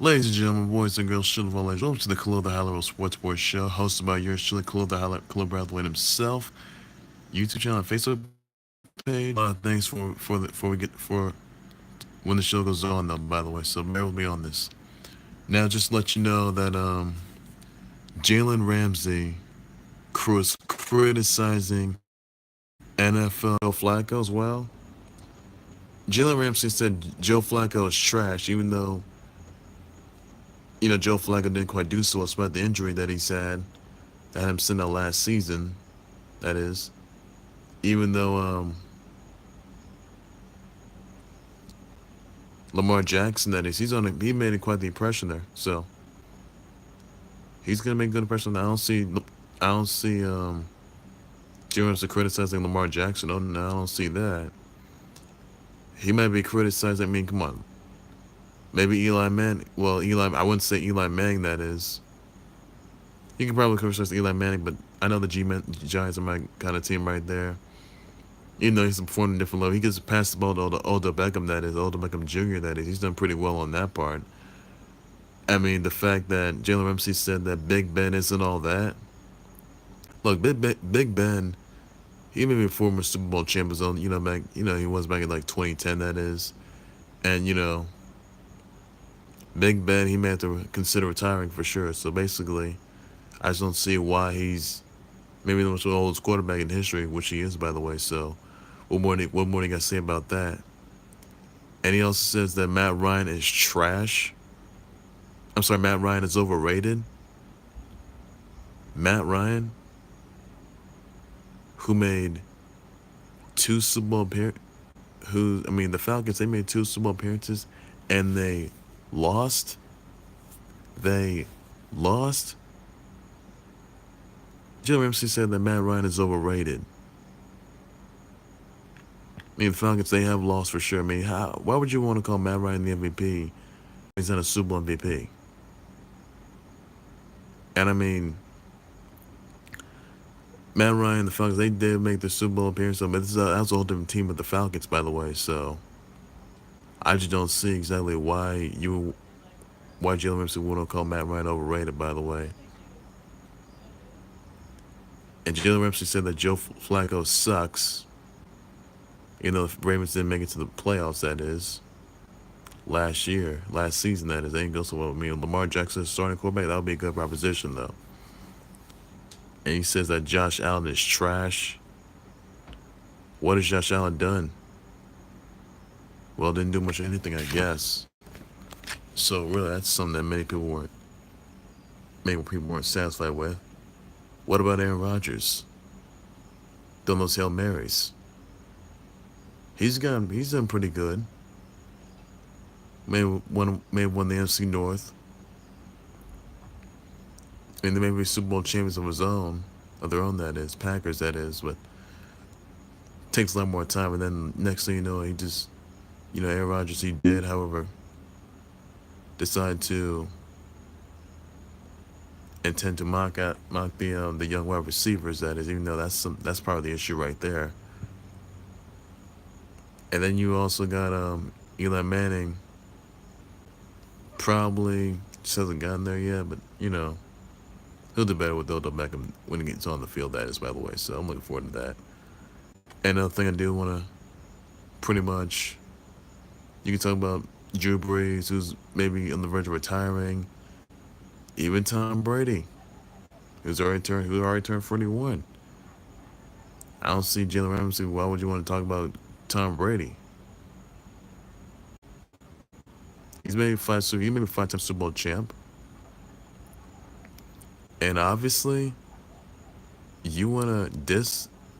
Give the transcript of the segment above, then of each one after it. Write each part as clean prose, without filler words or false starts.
Ladies and gentlemen, boys and girls, children of all ages, welcome to the Khalil the Highlight Sports Boys Show, hosted by yours truly, Khalil the Highlight, Khalil Brathwaite himself. YouTube channel and Facebook page. Thanks for when the show goes on, though. By the way, so bear with me on this. Now, just to let you know that Jalen Ramsey was criticizing NFL Flacco as well. Jalen Ramsey said Joe Flacco is trash, even though Joe Flacco didn't quite do so despite the injury that he's had. That had him sent out last season. That is, even though Lamar Jackson, that is, he made quite the impression there. So he's gonna make a good impression. I don't see Jones criticizing Lamar Jackson. Oh no, I don't see that. He might be criticizing. I mean, come on. Maybe Eli Manning. Well, I wouldn't say Eli Manning. That is. You can probably criticize Eli Manning, but I know the Giants are my kind of team right there. Even though he's performing a different level, he gets past the ball to Odell Beckham. That is Odell Beckham Jr. That is, he's done pretty well on that part. I mean, the fact that Jalen Ramsey said that Big Ben isn't all that. Look, Big Ben, he may be a former Super Bowl champion. He was back in like 2010. That is, and Big Ben, he may have to consider retiring for sure. So basically, I just don't see why he's maybe the most oldest quarterback in history, which he is, by the way. So, what more do you got to say about that? And he also says that Matt Ryan is trash. I'm sorry, Matt Ryan is overrated. Matt Ryan, who made two Super Bowl appearances, the Falcons, they made two Super Bowl appearances, and they lost. They lost. Jalen Ramsey said that Matt Ryan is overrated. The Falcons, they have lost for sure. Why would you want to call Matt Ryan the MVP? He's not a Super Bowl MVP. And Matt Ryan, the Falcons, they did make the Super Bowl appearance, but that was a whole different team with the Falcons, by the way. So I just don't see exactly why Jalen Ramsey wouldn't call Matt Ryan overrated, by the way. And Jalen Ramsey said that Joe Flacco sucks. The Ravens didn't make it to the playoffs, that is. Last season, that is. They ain't go so well with me. Lamar Jackson starting quarterback, that would be a good proposition, though. And he says that Josh Allen is trash. What has Josh Allen done? Well, didn't do much of anything, I guess. So really, that's something that many people weren't satisfied with. What about Aaron Rodgers? Doing those Hail Marys. He's done pretty good. May have won the NFC North. They may be Super Bowl champions of their own, that is, Packers, that is, but takes a lot more time. And then next thing you know, he just, Aaron Rodgers, he did, however, decide to intend to mock the young wide receivers, that is, even though that's part of the issue right there. And then you also got Eli Manning. Probably just hasn't gotten there yet, but he'll do better with Odell Beckham when he gets on the field, that is, by the way. So I'm looking forward to that. And another thing I do want to pretty much, you can talk about Drew Brees, who's maybe on the verge of retiring. Even Tom Brady, who already turned 41. I don't see Jalen Ramsey. Why would you want to talk about Tom Brady? He's maybe five-time Super Bowl champ. And obviously, you want to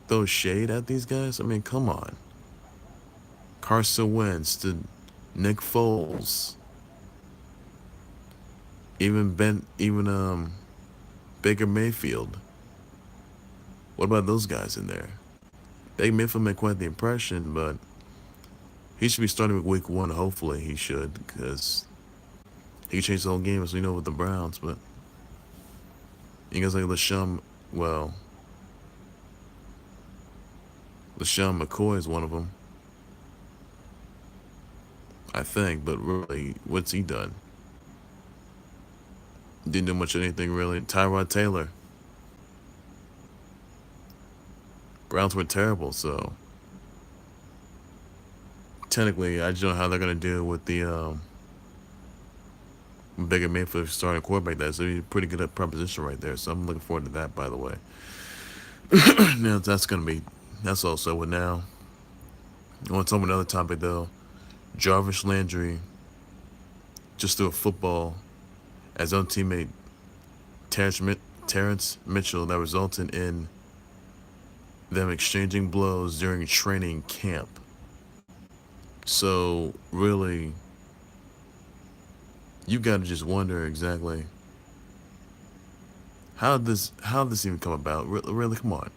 throw shade at these guys? Come on. Carson Wentz, to Nick Foles, even Baker Mayfield. What about those guys in there? Baker Mayfield made quite the impression, but he should be starting with week 1. Hopefully he should, because he can change the whole game, as we know, with the Browns. But you guys like LaShawn McCoy is one of them, I think. But really, what's he done? Didn't do much of anything really. Tyrod Taylor. Browns were terrible, so technically, I just don't know how they're gonna deal with the Baker Mayfield starting quarterback. That's a pretty good proposition right there. So I'm looking forward to that. By the way, now that's also what now. I want to talk about another topic though. Jarvis Landry just threw a football as own teammate Terrence Mitchell that resulted in them exchanging blows during training camp. So really, you got to just wonder exactly how this even come about. Really, come on.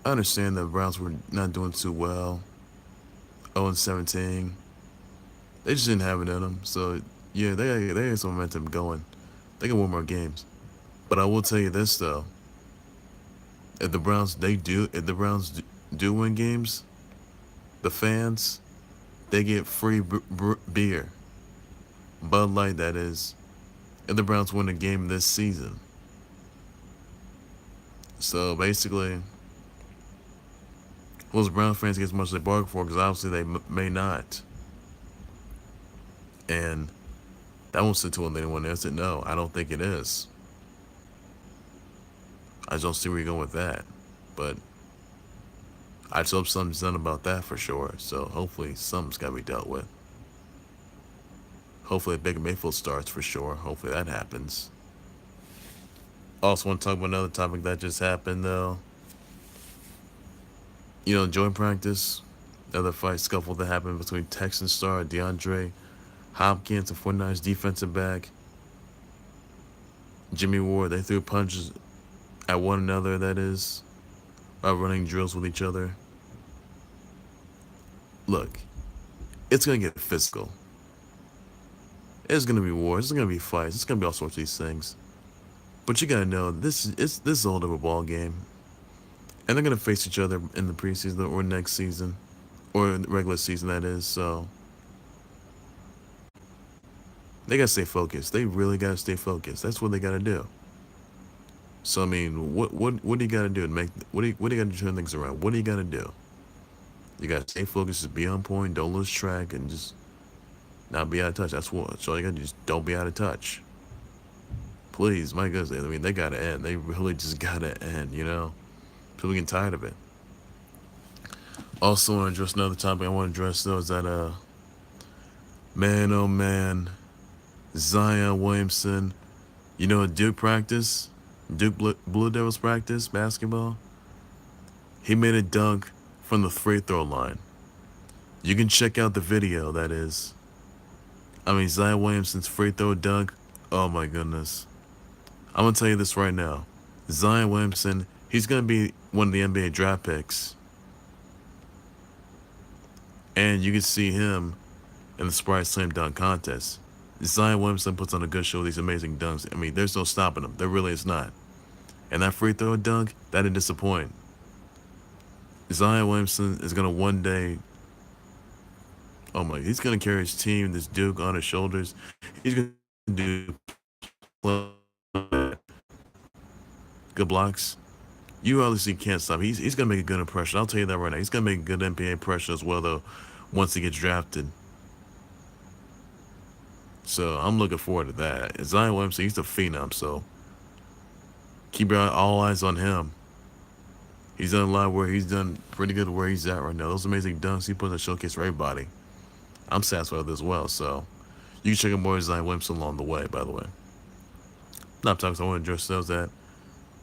I understand the Browns were not doing too well, 0-17. They just didn't have it in them. So yeah, they had some momentum going. They can win more games. But I will tell you this though: if the Browns do win games, the fans they get free beer, Bud Light that is, if the Browns win a game this season. So basically, those Browns fans get as much as they bargain for because obviously they may not. And that won't sit with anyone else. That no, I don't think it is. I just don't see where you're going with that. But I just hope something's done about that for sure. So hopefully something's got to be dealt with. Hopefully Baker Mayfield starts for sure. Hopefully that happens. Also want to talk about another topic that just happened though. Joint practice, another fight scuffle that happened between Texan star DeAndre Hopkins and 49ers defensive back Jimmy Ward. They threw punches at one another, that is, while running drills with each other. Look, it's going to get physical. It's going to be wars. It's going to be fights. It's going to be all sorts of these things. But you got to know, this is a whole different ball game. And they're going to face each other in the preseason or next season. Or the regular season, that is. So they got to stay focused. They really got to stay focused. That's what they got to do. So I mean, what do you got to do to make? What do you got to turn things around? What do you got to do? You got to stay focused, just be on point, don't lose track, and just not be out of touch. That's all you got to do. Just don't be out of touch. Please, my goodness. I mean, they got to end. They really just got to end. People getting tired of it. Also, want to address another topic. I want to address though is that man, oh man, Zion Williamson. Duke practice. Duke Blue Devils practice basketball. He made a dunk from the free throw line. You can check out the video, that is. I mean, Zion Williamson's free throw dunk. Oh my goodness. I'm going to tell you this right now. Zion Williamson, he's going to be one of the NBA draft picks. And you can see him in the Sprite Slam Dunk Contest. Zion Williamson puts on a good show with these amazing dunks. I mean, there's no stopping him. There really is not. And that free throw dunk, that didn't disappoint. Zion Williamson is going to one day, he's going to carry his team, this Duke, on his shoulders. He's going to do good blocks. You obviously can't stop. He's going to make a good impression. I'll tell you that right now. He's going to make a good NBA impression as well, though, once he gets drafted. So I'm looking forward to that. Zion Williamson, he's a phenom, so keep all eyes on him. He's done a lot where he's done pretty good where he's at right now. Those amazing dunks he put in the showcase for everybody. I'm satisfied with it as well. So you can check out more Zion Williamson along the way, by the way. Not talking, so I want to address those that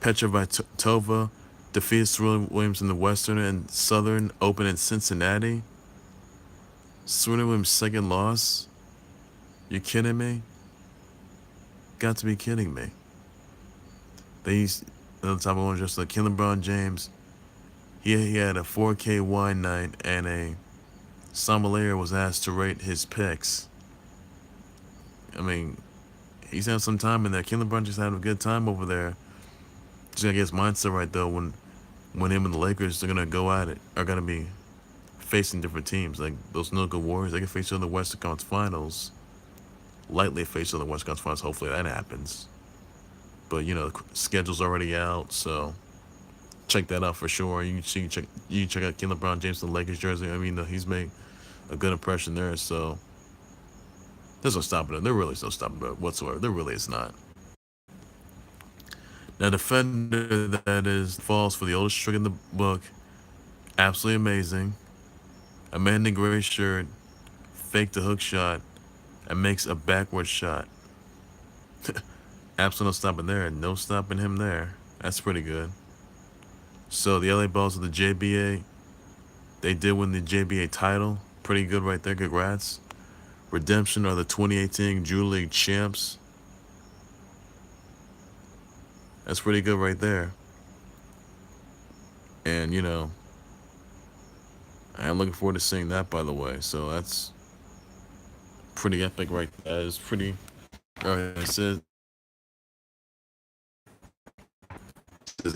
Petra Vitova defeats Serena Williams in the Western and Southern Open in Cincinnati. Serena Williams' second loss. You kidding me? Got to be kidding me. Another time I want to address the LeBron James. He had a 4K wine night and a sommelier was asked to rate his picks. I mean, he's had some time in there. LeBron just had a good time over there. Just gotta get his mindset right though. When him and the Lakers are gonna go at it, are gonna be facing different teams like those no good Warriors. They can face each other in the Western Conference Finals. lightly face of the West Conference Finals. Hopefully that happens. But the schedule's already out, so check that out for sure. You can check out King LeBron James, the Lakers jersey. I mean, he's made a good impression there. So there's no stopping it. There really is no stopping it whatsoever. There really is not. Now, defender that is falls for the oldest trick in the book. Absolutely amazing. A man in a gray shirt faked a hook shot and makes a backward shot. Absolutely no stopping there. No stopping him there. That's pretty good. So the LA Balls of the JBA, they did win the JBA title. Pretty good right there. Congrats. Redemption are the 2018 Drew League champs. That's pretty good right there. And I'm looking forward to seeing that, by the way. So that's pretty epic right there. It's pretty. All right, it says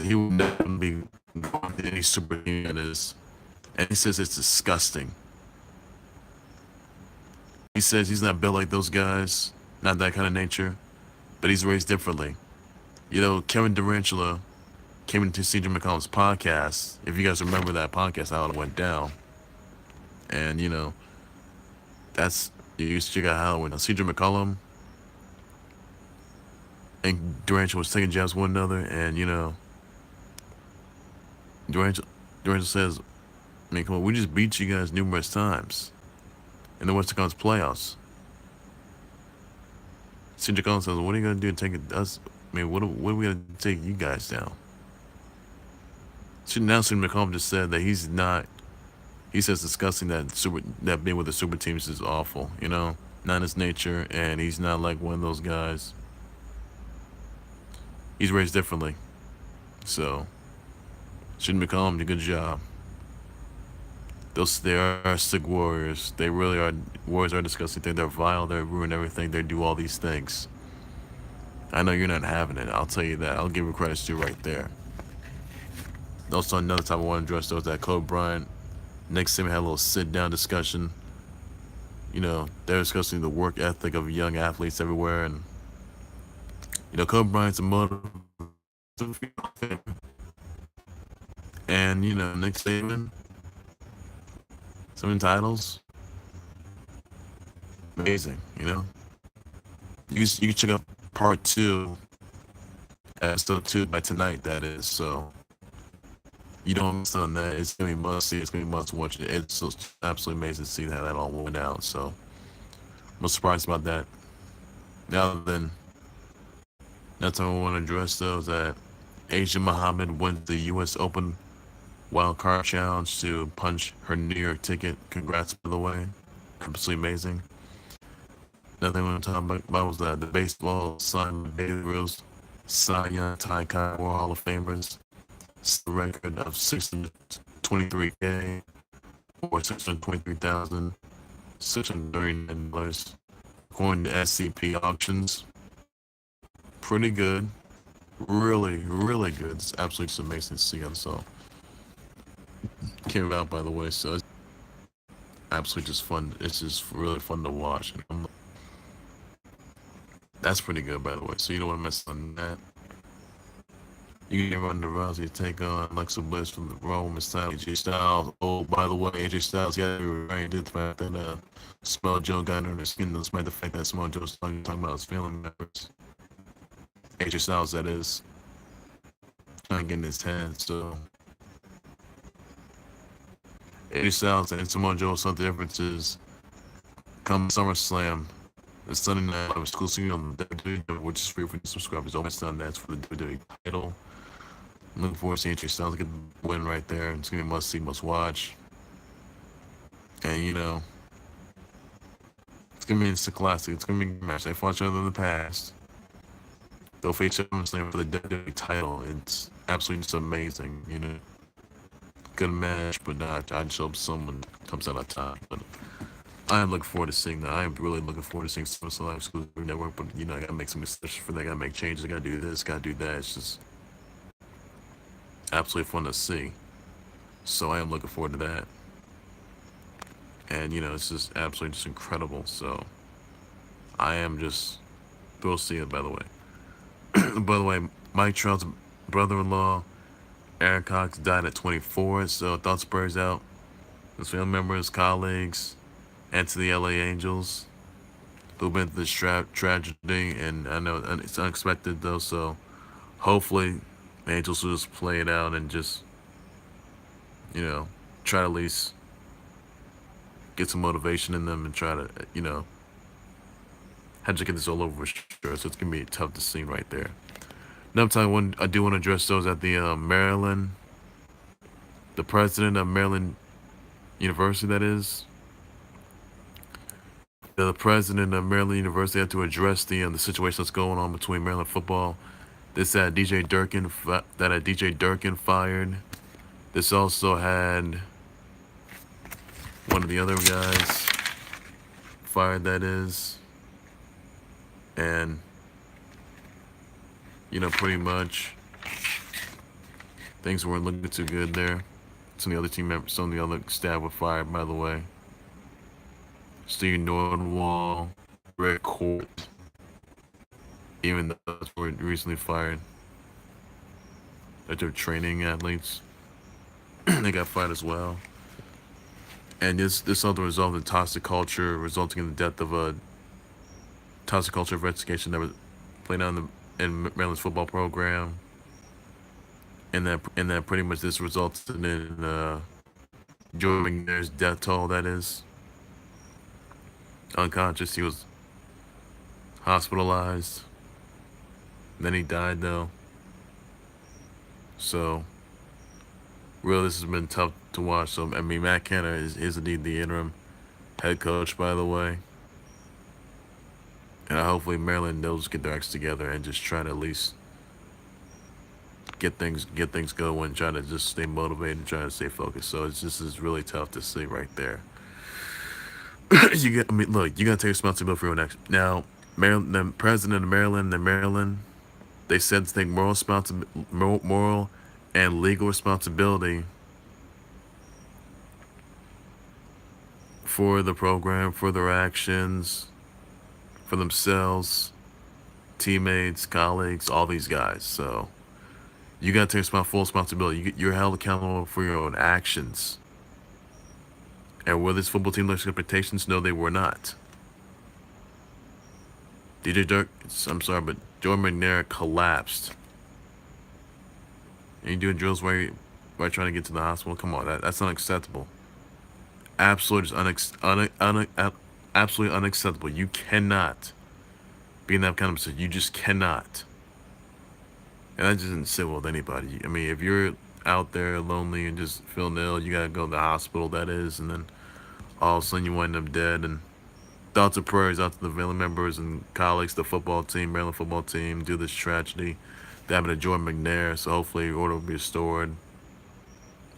he would never be going to any super team that is, and he says it's disgusting. He says he's not built like those guys, not that kind of nature, but he's raised differently. Kevin Durantula came into CJ McCollum's podcast. If you guys remember that podcast, how it went down, and that's you used to check out how it went. CJ McCollum and Durantula was taking jabs one another, and Durantula says, "I mean, come on, we just beat you guys numerous times in the Western Conference playoffs." CJ McCollum says, "What are you gonna do to take us? I mean, what are we gonna take you guys down?" Now CJ McCollum just said that he's not. He says disgusting that being with the super teams is awful. Not his nature, and he's not like one of those guys. He's raised differently, so shouldn't McCollum did a good job. They are sick warriors. They really are. Warriors are disgusting. They're vile. They ruin everything. They do all these things. I know you're not having it. I'll tell you that. I'll give you credit to right there. Also, another time I want to address those that Kobe Bryant, Nick Saban had a little sit-down discussion. They're discussing the work ethic of young athletes everywhere, and Kobe Bryant's a motivator, and Nick Saban, some titles, amazing. You can check out part 2, episode 2 by tonight. That is so. You don't miss on that. It's gonna be must see. It's gonna be must watch. It's so absolutely amazing to see how that all went out. So I'm surprised about that. Now then, that's all I want to address though is that Asia Muhammad wins the U.S. Open Wild Card Challenge to punch her New York ticket. Congrats, by the way. Absolutely amazing. Another thing I want to talk about was the baseball signed by Baby Ruth, Cy Young, Ty Cobb, World Hall of Famers. Record of $623K or $623,639 according to SCP auctions. Pretty good. Really, really good. It's absolutely just amazing to see it. So came out, by the way, so it's absolutely just fun. It's just really fun to watch. That's pretty good, by the way. So you don't want to miss on that. You can run the Rousey take on Alexa Bliss from the Raw Women's title. AJ Styles. Oh, by the way, AJ Styles got to be reminded the fact that Samoa Joe got under her skin, despite the fact that Samoa Joe's talking about his family members. AJ Styles, that is, trying to get in his head. So AJ Styles and Samoa Joe, some differences. Come SummerSlam, the Sunday night exclusively on the WWE, which is free for new subscribers. Almost done. That's for the WWE title. I'm looking forward to seeing AJ Styles get the win right there. It's gonna be must see, must watch. And it's gonna be a classic. It's gonna be a match. They fought each other in the past. They'll face each other for the WWE title. It's absolutely just amazing. Good match, but I just hope someone comes out on top. But I am looking forward to seeing that. I am really looking forward to seeing SummerSlam exclusive network. But I gotta make some mistakes for that. I gotta make changes. I gotta do this. Gotta do that. It's just absolutely fun to see. So I am looking forward to that. And it's just absolutely just incredible. So I am just, we'll see it, by the way. By the way, Mike Trout's brother-in-law, Aaron Cox, died at 24, so thoughts, prayers out. His family members, colleagues, and to the LA Angels who've been through this tragedy. And I know it's unexpected, though, so hopefully the Angels will just play it out and just, you know, try to at least get some motivation in them and try to, had to get this all over for sure. So it's gonna be tough to see right there. Another time, I do want to address those at the Maryland, the president of Maryland University, that is, the president of Maryland University had to address the situation that's going on between Maryland football. This had DJ Durkin fired. This also had one of the other guys fired, that is, and pretty much things weren't looking too good there. Some of the other team members, some of the other staff were fired, by the way. Steve Nordenwall, Red Court, even those were recently fired. That they're training athletes. They got fired as well. And this also resulted in toxic culture, resulting in the death of a toxic culture investigation that was played on in Maryland's football program. And that pretty much this resulted in Jordan McNair's death toll, that is. Unconscious, he was hospitalized. Then he died, though. So, really, this has been tough to watch. So, I mean, Matt Canada is indeed the interim head coach, by the way. And hopefully Maryland knows get their acts together and just try to at least get things going, try to just stay motivated and try to stay focused. So it's just is really tough to see right there. Look, you gotta take responsibility for your own actions. Now, Maryland, the president of Maryland, they said to take moral and legal responsibility for the program, for their actions, for themselves, teammates, colleagues, all these guys. So you got to take full responsibility. You're held accountable for your own actions. And were this football team less expectations? No, they were not. I'm sorry, but Jordan McNair collapsed. And you're doing drills while trying to get to the hospital? Come on, that's unacceptable. Absolutely absolutely unacceptable. You cannot be in that kind of position. You just cannot. And that just doesn't sit well with anybody. I mean, if you're out there lonely and just feeling ill, you gotta go to the hospital, that is, and then all of a sudden you wind up dead. And thoughts and prayers out to the family members and colleagues, the Maryland football team, due to this tragedy that happened to Jordan McNair. So hopefully order will be restored.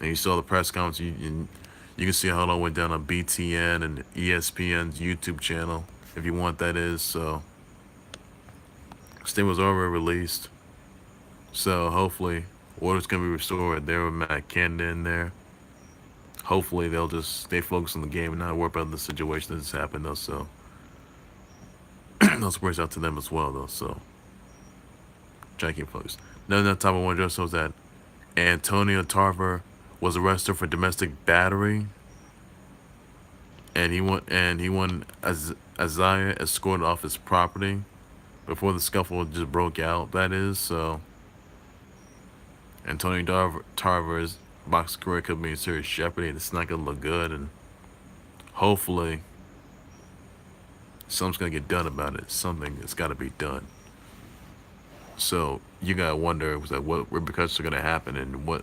And you saw the press conference. You can see how it all went down on BTN and ESPN's YouTube channel, if you want, that is. So Sting was already released. So hopefully order's gonna be restored. There with Matt Canada in there. Hopefully they'll just stay focused on the game and not worry about the situation that's happened, though. So those words out to them as well, though. So try to keep focused. Another topic I want to address was that Antonio Tarver was arrested for domestic battery, and he won Isaiah escorted off his property before the scuffle just broke out, that is. So Antonio Tarver's boxing career could be in serious jeopardy, and it's not gonna look good. And hopefully something's gonna get done about it. Something has got to be done. So you gotta wonder what repercussions are gonna happen, and what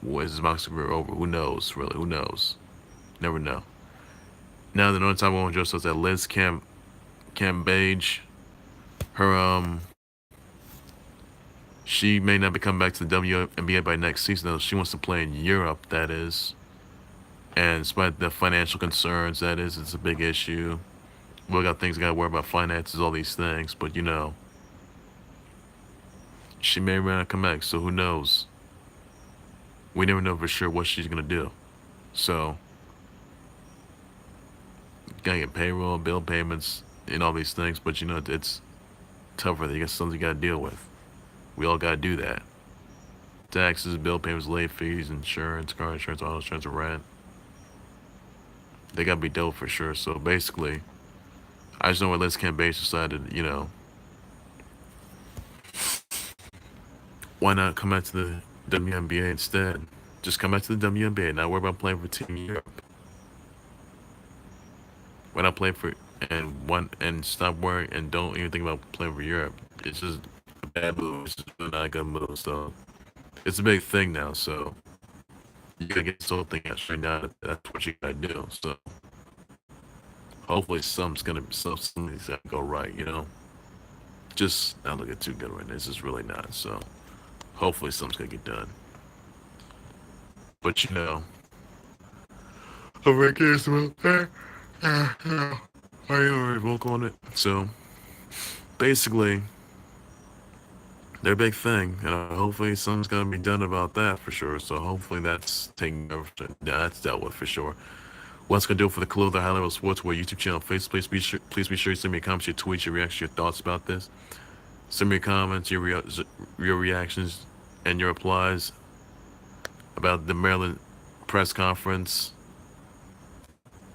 is his boxing career over? Who knows? Really, who knows? Never know. Now the only time I want to address is that Liz Cambage, her she may not be coming back to the WNBA by next season, though. She wants to play in Europe, that is. And despite the financial concerns, that is, it's a big issue. We got things we gotta worry about, finances, all these things, but she may not come back, so who knows? We never know for sure what she's gonna do. So gotta get payroll, bill payments, and all these things, but it's tougher. You got something you got to deal with. We all got to do that. Taxes, bill payments, late fees, insurance, car insurance, auto insurance, rent. They got to be dealt for sure. So basically, I just know where Liz Campbell decided, why not come back to the WNBA instead? Just come back to the WNBA. Not worry about playing for Team Europe. Why not play for and stop worrying and don't even think about playing for Europe? It's just a bad move. It's just not a good move. So it's a big thing now. So you gotta get this whole thing out straightened out. That's what you gotta do. So hopefully something's gonna go right. Just not looking too good right now. It's just really not. So hopefully something's gonna get done. But I'm very curious about that. I already woke on it. So basically, their big thing, and hopefully something's gonna be done about that for sure. So hopefully that's that's dealt with for sure. What's gonna do it for the Khalil, the High Level Sportswear YouTube channel, Facebook? Please be sure to send me a comment, your tweets, your reactions, your thoughts about this. Send me your comments, your reactions, and your replies about the Maryland press conference.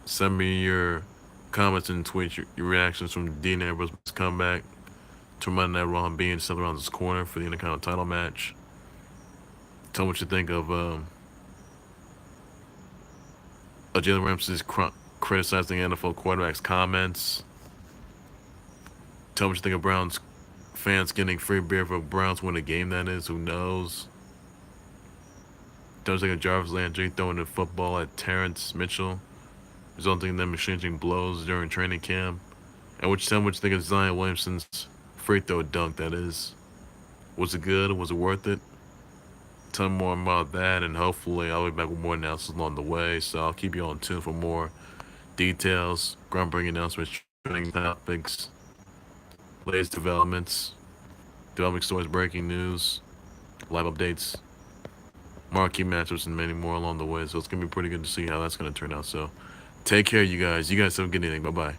Send me your comments and tweets, your reactions from Dean Ambrose' comeback to Monday Night Raw being set around this corner for the Intercontinental title match. Tell me what you think of Jalen Ramsey's criticizing NFL quarterbacks comments. Tell me what you think of Browns fans getting free beer for Browns win a game, that is. Who knows? Tell me what you think of Jarvis Landry throwing the football at Terrence Mitchell, resulting in them exchanging blows during training camp. And tell me what you think of Zion Williamson's free throw dunk, that is. Was it good? Was it worth it? Tell me more about that, and hopefully I'll be back with more announcements along the way. So I'll keep you on tune for more details, groundbreaking announcements, trending topics, latest developments, developing stories, breaking news, live updates, marquee matchups, and many more along the way. So it's gonna be pretty good to see how that's gonna turn out. So take care, you guys. You guys have a good evening. Bye bye.